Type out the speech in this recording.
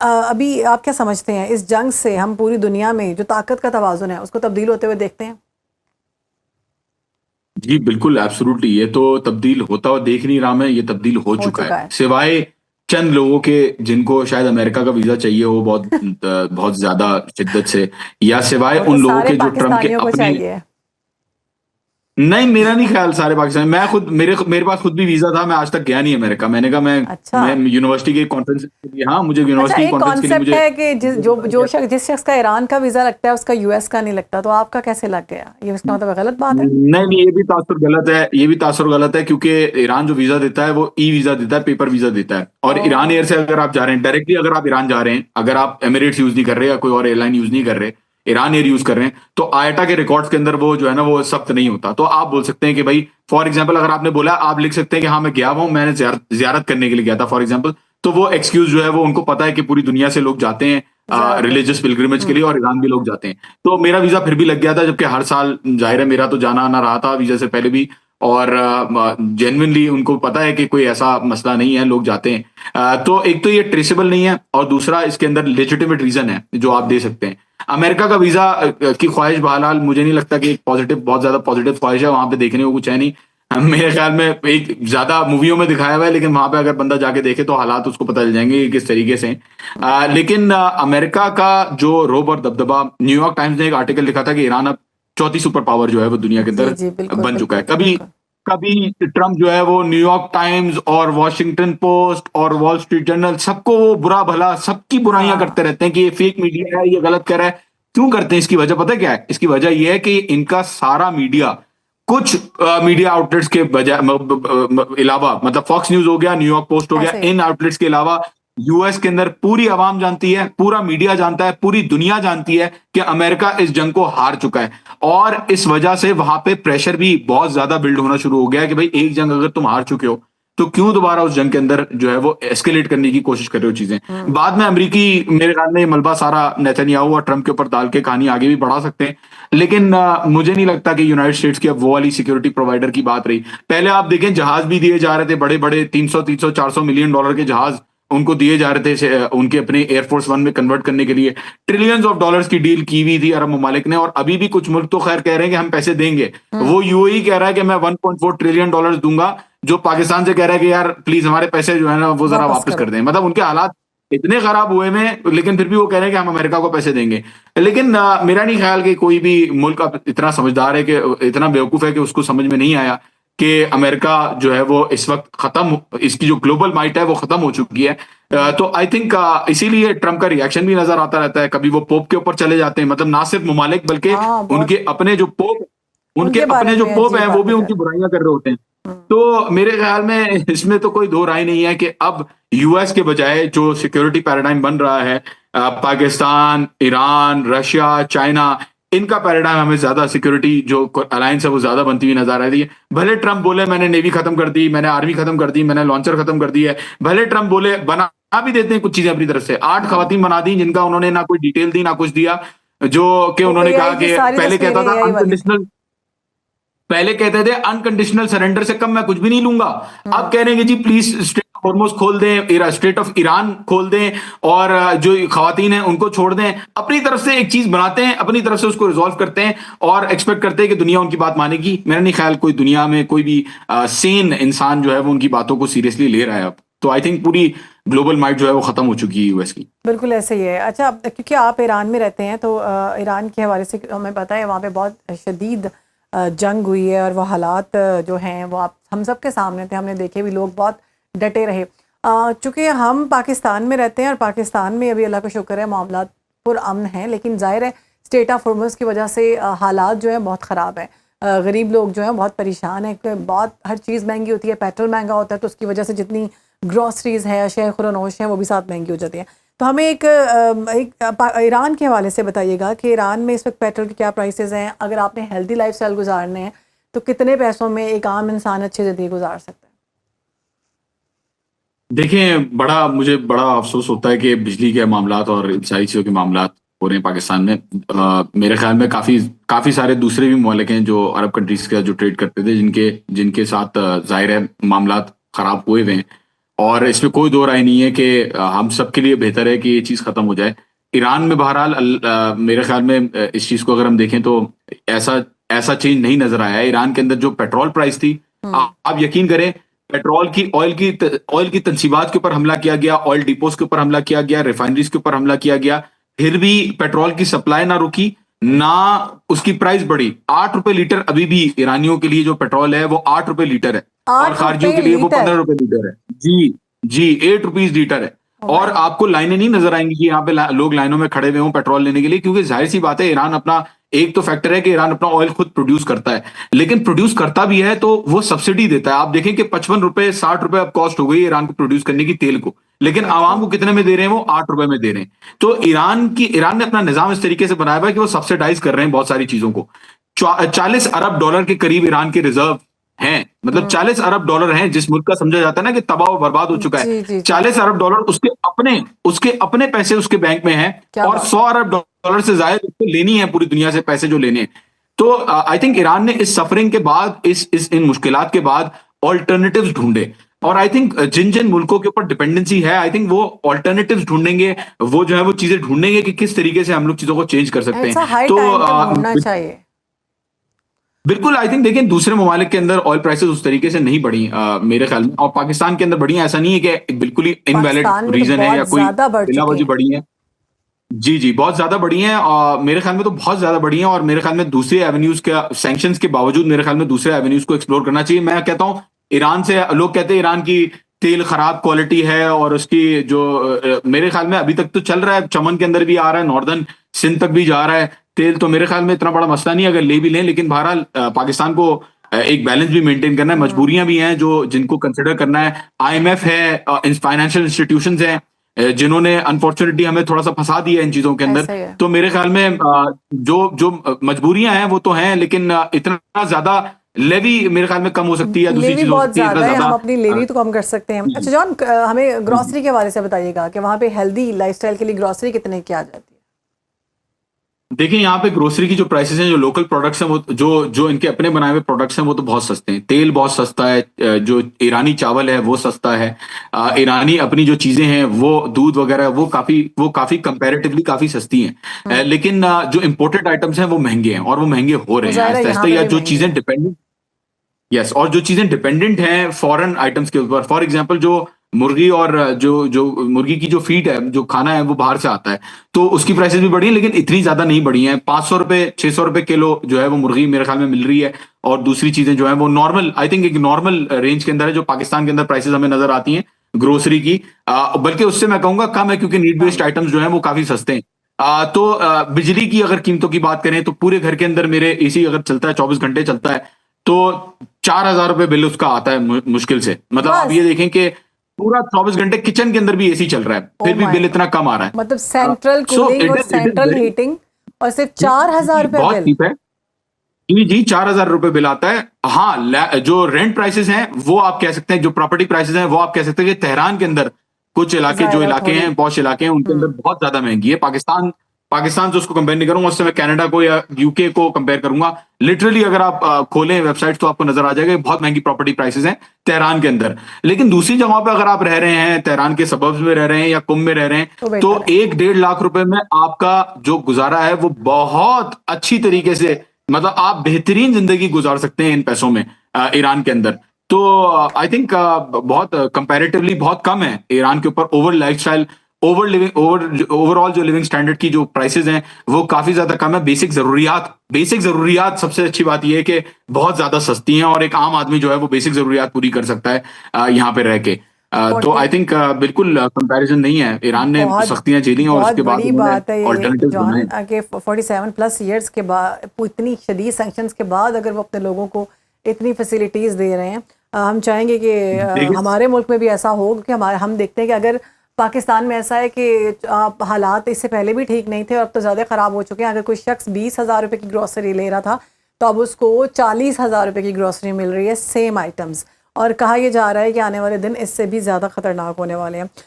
अभी आप क्या समझते हैं इस जंग से हम पूरी दुनिया में जो ताकत का तवाज़ुन है उसको तब्दील होते हुए देखते हैं? जी, बिल्कुल एब्सोल्युटली ये तो तब्दील होता हुआ देख नहीं रहा मैं, ये तब्दील हो हो चुका चुका है। है। सिवाय चंद लोगों के जिनको शायद अमेरिका का वीज़ा चाहिए हो बहुत ज़्यादा शिद्दत से या सिवाय वो तो उन लोगों सारे के जो ट्रम्प के पाकिस्तानियों को अपने चाहिए। नहीं, मेरा नहीं ख़्याल सारे पाकिस्तानी मैं खुद मेरे पास खुद भी वीज़ा था, मैं आज तक गया नहीं अमेरिका। मैंने कहा अच्छा। मैं यूनिवर्सिटी के कॉन्फ्रेंस के लिए हाँ, मुझे अच्छा, यूनिवर्सिटी की एक कॉन्फ्रेंस के लिए कॉन्सेप्ट मुझे है कि जिस शख्स वीज़ा जिस शख्स का ईरान का वीज़ा लगता है उसका यूएस का नहीं लगता, तो आपका कैसे लग गया? ये इसका मतलब गलत बात है? नहीं, नहीं, ये भी तासुर गलत है क्योंकि ईरान जो वीज़ा देता है, वो ई-वीज़ा देता है, पेपर वीज़ा देता है और ईरान एयर ओह! से अगर आप जा रहे हैं, डायरेक्टली अगर आप ईरान जा रहे हैं, अगर आप एमिरेट्स यूज़ नहीं कर रहे या कोई और एयरलाइन यूज़ नहीं कर रहे, ईरान एयर यूज़ कर रहे हैं, तो आयटा के रिकॉर्ड्स के अंदर वो जो है ना, वो सख्त नहीं होता। तो आप बोल सकते हैं कि भई फॉर एग्ज़ाम्पल अगर आपने बोला, आप लिख सकते हैं कि हाँ, मैं गया हुआ हूँ, मैंने ज़ियारत करने के लिए गया था फॉर एग्ज़ाम्पल, तो वो एक्सक्यूज़ जो है वो उनको पता है कि पूरी दुनिया से लोग जाते हैं ज़्यारत करने। रिलिजियस पिलग्रिमेज के लिए हुँ। और ईरान भी लोग जाते हैं। तो मेरा वीज़ा फिर भी लग गया था जबकि हर साल ज़ाहिर है मेरा तो जाना-आना रहा था वीज़ा से पहले भी और जेन्युइनली उनको पता है कि कोई ऐसा मसला नहीं है, लोग जाते हैं। तो एक तो ये ट्रेसेबल नहीं है और दूसरा इसके अंदर लेजिटिमेट रीज़न है जो आप दे सकते हैं। अमेरिका का वीज़ा की ख्वाहिश बहरहाल मुझे नहीं लगता कि एक बहुत ज़्यादा पॉज़िटिव ख्वाहिश है, वहाँ पे देखने को कुछ है नहीं। मेरे ख़्याल में एक ज़्यादा मूवियों में दिखाया हुआ है लेकिन वहाँ पे अगर बंदा जाके देखे तो हालात उसको पता चल जाएँगे कि किस तरीके से हैं। लेकिन अमेरिका का जो रोब और दबदबा न्यूयॉर्क टाइम्स ने एक आर्टिकल लिखा था कि ईरान अब चौथी सुपर पावर जो है वो दुनिया के जी, अंदर जी, बिल्कुल, बन चुका है। बिल्कुल, कभी बिल्कुल। कभी ट्रम्प जो है वो न्यूयॉर्क टाइम्स और वॉशिंगटन पोस्ट और वॉल स्ट्रीट जर्नल सबको वो बुरा-भला सबकी बुराइयाँ हाँ। करते रहते हैं कि ये फेक मीडिया है, ये गलत कर रहा है। क्यों करते हैं इसकी वजह पता है क्या है? इसकी वजह ये है कि इनका सारा मीडिया कुछ मीडिया आउटलेट्स के बजाय अलावा मतलब फॉक्स न्यूज़ हो गया, न्यूयॉर्क पोस्ट हो गया, ऐसे इन आउटलेट्स के अलावा यूएस के अंदर पूरी आवाम जानती है, पूरा मीडिया जानता है, पूरी दुनिया जानती है कि अमेरिका इस जंग को हार चुका है और इस वजह से वहां पे प्रेशर भी बहुत ज्यादा बिल्ड होना शुरू हो गया है कि भाई एक जंग अगर तुम हार चुके हो तो क्यों दोबारा उस जंग के अंदर जो है वो एस्केलेट करने की कोशिश कर रहे हो चीजें। हुँ। बाद में अमेरिकी मेरे ख्याल में ये मलबा सारा नेतन्याहू और ट्रंप के ऊपर डाल के कहानी आगे भी बढ़ा सकते हैं लेकिन मुझे नहीं लगता कि यूनाइटेड स्टेट्स की अब वो वाली सिक्योरिटी प्रोवाइडर की बात रही। पहले आप देखें जहाज भी दिए जा रहे थे बड़े बड़े 300 400 मिलियन डॉलर के जहाज उनको दिए जा रहे थे उनके अपने एयरफोर्स वन में कन्वर्ट करने के लिए ट्रिलियंस ऑफ डॉलर्स की डील की हुई थी अरब ममालिक ने और अभी भी कुछ मुल्क तो खैर कह रहे हैं कि हम पैसे देंगे। हुँ। वो यूएई कह रहा है कि मैं 1.4 ट्रिलियन डॉलर्स दूंगा जो पाकिस्तान से कह रहा है कि यार प्लीज हमारे पैसे जो है ना वो जरा वापस वापस करो। कर दें। मतलब उनके हालात इतने खराब हुए में लेकिन फिर भी वो कह रहे हैं कि हम अमेरिका को पैसे देंगे। लेकिन मेरा नहीं ख्याल कि कोई भी मुल्क अब इतना समझदार है कि इतना बेवकूफ है कि उसको समझ में नहीं आया कि अमेरिका जो है वो इस वक्त इसकी जो ग्लोबल माइट है वो खत्म हो चुकी है। हुँ। तो आई थिंक इसीलिए ट्रम्प का रिएक्शन भी नजर आता रहता है। कभी वो पोप के ऊपर चले जाते हैं मतलब ना सिर्फ ममालिक बल्कि हाँ, बहुत उनके उनके बारे अपने जो में पोप अजीब हैं वो भी बातें कर उनकी रहे हैं। बुराइयां कर रहे होते हैं। हुँ। तो मेरे ख्याल में इसमें तो कोई दो राय नहीं है कि अब यूएस के बजाय जो सिक्योरिटी पैराडाइम बन रहा है पाकिस्तान, ईरान, रशिया, चाइना इनका पैराडाइम हमें ज्यादा सिक्योरिटी जो अलायंस है वो ज्यादा बनती हुई नजर आ रही है। भले ट्रम्प बोले मैंने नेवी खत्म कर दी, मैंने आर्मी खत्म कर दी, मैंने लॉन्चर खत्म कर दी है। भले ट्रम्प बोले बना भी देते हैं कुछ चीजें अपनी तरफ से 8 हुँ। खवातीन बना दी जिनका उन्होंने ना कोई डिटेल दी ना कुछ दिया जो कि वो उन्होंने कहा एआई की कि सारी पहले तस्वीरें कहता था एआई वाली थी। अनकंडीशनल पहले कहते थे अनकंडीशनल सरेंडर से कम मैं कुछ भी नहीं लूंगा। अब हुँ। कह रहे हैं कि जी प्लीज स्ट्रेट ऑफ हॉर्मुज खोल दें, स्ट्रेट ऑफ ईरान खोल दें और जो खवातीन हैं उनको छोड़ दें। अपनी तरफ से एक चीज बनाते हैं, अपनी तरफ से उसको रिजॉल्व करते हैं और एक्सपेक्ट करते हैं कि दुनिया उनकी बात मानेगी। मेरा नहीं ख्याल कोई दुनिया में कोई भी सेन इंसान जो है वो उनकी बातों को सीरियसली ले रहा है अब। तो आई थिंक पूरी ग्लोबल माइट जो है वो खत्म हो चुकी है यूएस की। बिल्कुल ऐसे ही है। अच्छा, अब क्योंकि आप ईरान में रहते हैं तो ईरान के हवाले से हमें पता है वहाँ पे बहुत शदीद जंग हुई है और वो हालात जो हैं वो आप हम सब के सामने थे, हमने देखे भी, लोग बहुत डटे रहे। चूँकि हम पाकिस्तान में रहते हैं और पाकिस्तान में अभी अल्लाह का शुक्र है मामलात पुरअमन हैं, लेकिन ज़ाहिर है स्टेट ऑफ हॉर्मुज़ की वजह से हालात जो हैं बहुत ख़राब हैं। गरीब लोग जो हैं बहुत परेशान हैं कि बहुत हर चीज़ महंगी होती है, पेट्रोल महंगा होता है तो उसकी वजह से जितनी ग्रॉसरीज़ है, अशय खुरनोश हैं वो भी साथ महंगी हो जाती हैं। तो हमें ईरान के हवाले से बताइएगा कि ईरान में इस वक्त पेट्रोल के क्या प्राइसेस हैं? अगर आपने हेल्दी लाइफस्टाइल गुजारने हैं तो कितने पैसों में एक आम इंसान अच्छी ज़िंदगी गुजार सकता है? देखें, मुझे बड़ा अफ़सोस होता है कि बिजली के मामलात और इन सारी चीज़ों के मामलात हो रहे हैं पाकिस्तान में। मेरे ख़्याल में काफ़ी काफ़ी सारे दूसरे भी ममालिक हैं जो अरब कंट्रीज़ का जो ट्रेड करते थे जिनके जिनके साथ ज़ाहिर है मामलात ख़राब हुए हुए हैं। और इसमें कोई दो राय नहीं है कि हम सबके लिए बेहतर है कि ये चीज़ खत्म हो जाए। ईरान में बहरहाल मेरे ख्याल में इस चीज़ को अगर हम देखें तो ऐसा ऐसा चेंज नहीं नजर आया है। ईरान के अंदर जो पेट्रोल प्राइस थी, आप यकीन करें, पेट्रोल की ऑयल की तनसीबात के ऊपर हमला किया गया, ऑयल डिपोज के ऊपर हमला किया गया, रिफाइनरीज के ऊपर हमला किया गया, फिर भी पेट्रोल की सप्लाई ना रुकी, ना उसकी प्राइस बढ़ी। 8 रुपए लीटर अभी भी ईरानियों के लिए जो पेट्रोल है वो 8 रुपए लीटर है, और 8 खारजियों रुपए के लिए वो लीटर 15 रुपए लीटर है। जी, जी, 8 रुपीज लीटर है। और आपको लाइनें नहीं नजर आएंगी कि यहाँ पे लोग लाइनों में खड़े हुए हों पेट्रोल लेने के लिए, क्योंकि जाहिर सी बात है, ईरान अपना एक तो फैक्टर है कि ईरान अपना ऑयल खुद प्रोड्यूस करता है, लेकिन प्रोड्यूस करता भी है तो वो सब्सिडी देता है। आप देखें कि 55 रुपए 60 रुपए अब कॉस्ट हो गई ईरान को प्रोड्यूस करने की तेल को, लेकिन आवाम को कितने में दे रहे हैं? वो 8 रुपए में दे रहे हैं। तो ईरान ने अपना निजाम इस तरीके से बनाया हुआ है कि वो सब्सिडाइज कर रहे हैं बहुत सारी चीजों को। 40 अरब डॉलर के करीब ईरान के रिजर्व हैं, मतलब 40 अरब डॉलर हैं। जिस मुल्क का समझा जाता है ना कि तबाह और बर्बाद हो चुका जी है, जी जी 40 अरब डॉलर उसके अपने पैसे उसके बैंक में हैं, क्या और बात 100 अरब डॉलर से ज्यादा उसको लेनी है पूरी दुनिया से पैसे जो लेने हैं। तो आई थिंक ईरान ने इस सफरिंग के बाद, इस इन मुश्किलात के बाद ऑल्टरनेटिव्स ढूंढे, और आई थिंक जिन जिन मुल्कों के ऊपर डिपेंडेंसी है, आई थिंक वो ऑल्टरनेटिव्स ढूंढेंगे, वो जो है वो चीजें ढूंढेंगे कि किस तरीके से हम लोग चीजों को चेंज कर सकते ऐसा हैं। हाई तो टाइम पे ढूंढना चाहिए। बिल्कुल, आई थिंक देखिए, दूसरे ममालिक के अंदर ऑयल प्राइसेस उस तरीके से नहीं बढ़ी मेरे ख्याल में, और पाकिस्तान के अंदर बढ़ी हैं। ऐसा नहीं है कि बिल्कुल ही इनवैलिड पाकिस्तान में तो रीजन है या बहुत कोई ज्यादा बढ़ बिला चुकी वजह है। बढ़ी है। जी, जी, बहुत ज़्यादा बढ़ी हैं, और मेरे ख्याल में तो बहुत ज़्यादा बढ़ी हैं, और मेरे ख्याल में दूसरे एवेन्यूज़ का, सैंक्शंस के बावजूद मेरे ख्याल में दूसरे एवेन्यूज़ को एक्सप्लोर करना चाहिए। मैं कहता हूँ, ईरान से लोग कहते हैं ईरान की तेल खराब क्वालिटी है, और उसकी जो मेरे ख्याल में अभी तक तो चल रहा है, चमन के अंदर भी आ रहा है, नॉर्दर्न सिंध तक भी जा रहा है तेल, तो मेरे ख्याल में इतना बड़ा मसला नहीं है अगर ले भी लें। लेकिन बहरहाल पाकिस्तान को एक बैलेंस भी मेंटेन करना है, मजबूरियां भी हैं जो जिनको कंसिडर करना है। आईएमएफ है, फाइनेंशियल इंस्टीट्यूशंस हैं, जिन्होंने अनफॉर्चुनेटली हमें थोड़ा सा फंसा दिया इन चीजों के अंदर। ऐसा ही है। तो मेरे ख्याल में जो जो मजबूरियां हैं वो तो हैं, लेकिन इतना ज्यादा लेवी मेरे ख्याल में कम हो सकती है, दूसरी लेवी चीज हो बहुत सकती है, इतना ज्यादा है, हम ज्यादा अपनी लेवी तो कम कर सकते हैं। अच्छा जॉन, हमें ग्रोसरी के हवाले से बताइएगा कि वहाँ पे हेल्दी लाइफस्टाइल के लिए ग्रोसरी कितने की आ जाती है? देखिए, यहाँ पे ग्रोसरी की जो प्राइसेस हैं, जो लोकल प्रोडक्ट्स हैं, वो जो इनके अपने बनाए हुए प्रोडक्ट्स हैं वो तो बहुत सस्ते हैं। तेल बहुत सस्ता है, जो ईरानी चावल है वो सस्ता है, ईरानी अपनी जो चीजें हैं, वो दूध वगैरह, वो काफी कंपैरेटिवली काफी सस्ती हैं। लेकिन जो इम्पोर्टेड आइटम्स हैं वो महंगे हैं, और वो महंगे हो रहे हैं मुजाहिरा आहिस्ता यहाँ आहिस्ता। पे या भी जो महंगी चीजें है। डिपेंडेंट, यस, और जो चीजें डिपेंडेंट हैं फॉरेन आइटम्स के ऊपर, फॉर एग्जांपल जो मुर्गी, और जो जो मुर्गी की जो फीड है, जो खाना है, वो बाहर से आता है, तो उसकी प्राइसेस भी बढ़ी हैं, लेकिन इतनी ज्यादा नहीं बढ़ी हैं। 500 रुपए 600 रुपए किलो जो है वो मुर्गी मेरे ख्याल में मिल रही है, और दूसरी चीजें जो है वो नॉर्मल, आई थिंक एक नॉर्मल रेंज के अंदर है, जो पाकिस्तान के अंदर प्राइसेस हमें नजर आती हैं ग्रोसरी की। बल्कि उससे मैं कहूंगा कम है, क्योंकि नीड बेस्ड आइटम्स जो है वो काफी सस्ते हैं। बिजली की अगर कीमतों की बात करें, तो पूरे घर के अंदर मेरे एसी अगर चलता है, 24 घंटे चलता है, तो 4,000 रुपए बिल उसका आता है मुश्किल से। मतलब आप ये बस। देखें कि पूरा 24 घंटे किचन के अंदर भी एसी चल रहा है, ओ फिर भी माय बिल गॉड, इतना कम आ रहा है। मतलब सेंट्रल सो कूलिंग और it is central very, heating और सिर्फ 4,000 रुपए बहुत बिल। चीप है। जी, जी, 4,000 रुपए बिल आता है। हाँ, जो रेंट प्राइसेस हैं वो आप कह सकते हैं, जो प्रॉपर्टी प्राइसेस हैं वो आप कह सकते हैं कि तेहरान के अंदर कुछ इलाके, जो जायरा इलाके थोड़ी। हैं, पॉश इलाके हैं, उनके अंदर बहुत ज्यादा महंगी है। पाकिस्तान से उसको कंपेयर नहीं करूंगा, उससे मैं कनाडा को या यूके को कंपेयर करूंगा। लिटरली अगर आप खोलें वेबसाइट तो आपको नजर आ जाएगा कि बहुत महंगी प्रॉपर्टी प्राइसेस हैं तेहरान के अंदर। लेकिन दूसरी जगहों पे अगर आप रह रहे हैं, तेहरान के सबर्ब्स में रह रहे हैं या कुम में रह रहे तो हैं, बेटर तो है। 1-1.5 लाख रुपए में आपका जो गुजारा है वो बहुत अच्छी तरीके से, मतलब आप बेहतरीन जिंदगी गुजार सकते हैं इन पैसों में ईरान के अंदर। तो आई थिंक बहुत कंपैरेटिवली बहुत कम है ईरान के ऊपर ओवर लाइफस्टाइल, ओवरऑल जो लिविंग स्टैंडर्ड की जो प्राइसेस हैं वो काफी ज्यादा कम है। बेसिक जरूरियात सबसे अच्छी बात यह है कि बहुत ज्यादा सस्ती हैं, और एक आम आदमी जो है वो बेसिक जरूरियात पूरी कर सकता है यहाँ पे रह के। तो आई 40 थिंक बिल्कुल कंपैरिजन नहीं है। ईरान ने बहुत सख्तियां झेली और बहुत उसके बाद बड़ी उन्होंने बात है ये ऑल्टरनेटिव जॉन, बनाए। कि 47+ ईयर्स के बाद, इतनी शदीद सैंक्शंस के बाद अगर वो अपने लोगों को इतनी फैसिलिटीज़ दे रहे हैं, हम चाहेंगे कि देखिए, हमारे मुल्क में भी ऐसा हो, क्योंकि हम देखते हैं कि अगर पाकिस्तान में ऐसा है कि हालात इससे पहले भी ठीक नहीं थे और अब तो ज़्यादा ख़राब हो चुके हैं। अगर कोई शख्स 20,000 रुपये की ग्रॉसरी ले रहा था तो अब उसको 40,000 रुपये की ग्रॉसरी मिल रही है, सेम आइटम्स, और कहा यह जा रहा है कि आने वाले दिन इससे भी ज़्यादा ख़तरनाक होने वाले हैं।